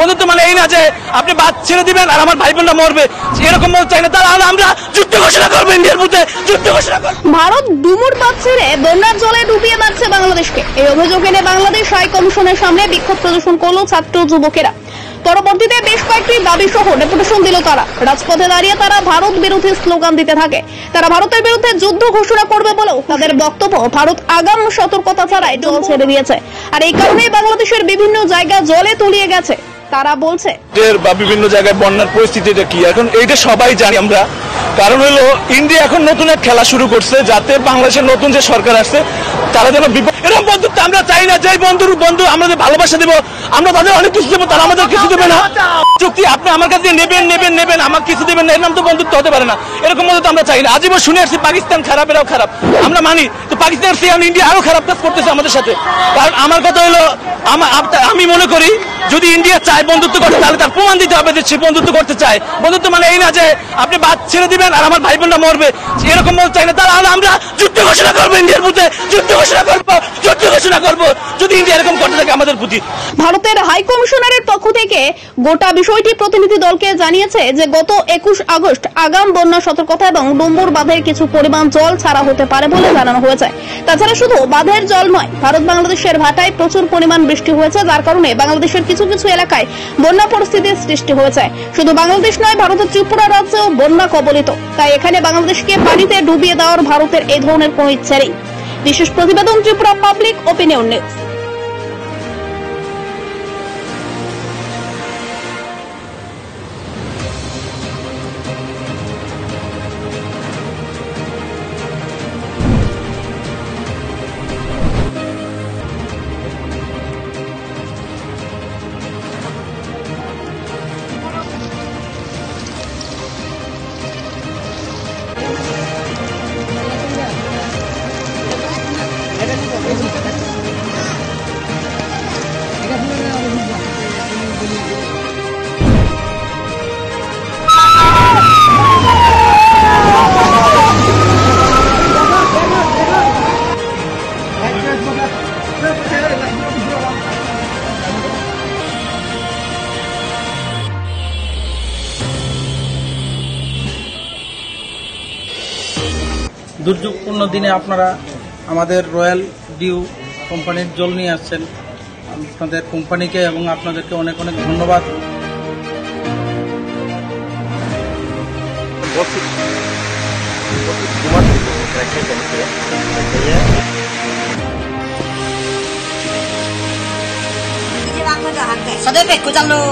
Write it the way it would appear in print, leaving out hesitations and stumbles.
বন্ধুত্ব মানে এই না যে আপনি বাদ ছেড়ে দিবেন আর আমার ভাই বোনরা মরবে, এরকম বলতে চাই না। তাহলে আমরা যুদ্ধ ঘোষণা করবো, ইন্ডিয়ার মধ্যে যুদ্ধ ঘোষণা করবো। ভারত ডুমুর বাঁধ ছেড়ে বন্যার জলে ডুবিয়ে মারছে বাংলাদেশকে। এই অভিযোগ এনে বাংলাদেশ হাই কমিশনের সামনে বিক্ষোভ প্রদর্শন করলো ছাত্র যুবকেরা। পরবর্তীতে বেশ কয়েকটি দাবি সহ ডেপুটেশন দিল তারা। রাজপথে দাঁড়িয়ে তারা ভারত বিরোধী স্লোগান দিতে থাকে। তারা ভারতের বিরুদ্ধে যুদ্ধ ঘোষণা করবে বলেও তাদের বক্তব্য, ভারত আগাম সতর্কতা ছাড়াই জল ছেড়ে দিয়েছে আর এই কারণেই বাংলাদেশের বিভিন্ন জায়গা জলে তলিয়ে গেছে। তারা বলছে বিভিন্ন জায়গায় বন্যার পরিস্থিতিটা কি এখন এইটা সবাই জানি আমরা। কারণ হলো ইন্ডিয়া এখন নতুন এক খেলা শুরু করছে, যাতে বাংলাদেশের নতুন যে সরকার আসছে তারা যেন এরকম বন্ধুত্ব আমরা চাই না। যে বন্ধু আমরা ভালোবাসা দেবো, আমরা তাদের অনেক কিছু দেবো, তারা আমাদের কিছু দেবে না। চুক্তি আপনি আমার কাছে নেবেন আমার কিছু দেবেন না, এর নাম তো বন্ধুত্ব হতে পারে না। এরকম বন্ধুত্ব আমরা চাই না। আজীবন শুনে আসছি পাকিস্তান খারাপ, এরাও খারাপ, আমরা মানি। তো পাকিস্তানের চেয়ে ইন্ডিয়া আরো খারাপ কাজ করতেছে আমাদের সাথে। কারণ আমার কথা হলো আমি মনে করি যদি ইন্ডিয়া চায় বন্ধুত্ব করতে, তাহলে তার প্রমাণ দিতে হবে যে সে বন্ধুত্ব করতে চায়। বন্ধুত্ব মানে এই না যে আপনি বাদ ছেড়ে দিবেন আর আমার ভাই বোনরা মরবে, এরকম বলতে চাই না। তাহলে আমরা যুদ্ধ ঘোষণা করবো, ইন্ডিয়ার মধ্যে যুদ্ধ ঘোষণা করবো যদি ইন্ডিয়া এরকম করতে থাকে আমাদের প্রতি। ভারতের হাই কমিশনারের পক্ষ থেকে গোটা বিষয়টি প্রতিনিধি দলকে জানিয়েছে যে গত 21 আগস্ট আগাম বন্যা সতর্কতা এবং ডুমুর বাঁধের কিছু পরিমাণ জল ছাড়া হতে পারে বলে জানানো হয়েছে। তাছাড়া শুধু বাঁধের জল নয়, ভারত বাংলাদেশের ভাটায় প্রচুর পরিমাণ বৃষ্টি হয়েছে, যার কারণে বাংলাদেশের কিছু কিছু এলাকায় বন্যা পরিস্থিতির সৃষ্টি হয়েছে। শুধু বাংলাদেশ নয়, ভারতের ত্রিপুরা রাজ্যেও বন্যা কবলিত। তাই এখানে বাংলাদেশকে পানিতে ডুবিয়ে দেওয়ার ভারতের এই ধরনের কোনো ইচ্ছে নেই। বিশেষ প্রতিবেদন, ত্রিপুরা পাবলিক ওপিনিয়ন নিউজ। দুর্যোগপূর্ণ দিনে আপনারা আমাদের রয়্যাল ডিউ কোম্পানির জল নিয়ে আসছেন। আপনাদের কোম্পানিকে এবং আপনাদেরকে অনেক অনেক ধন্যবাদ। Sa đây phải của Zalo.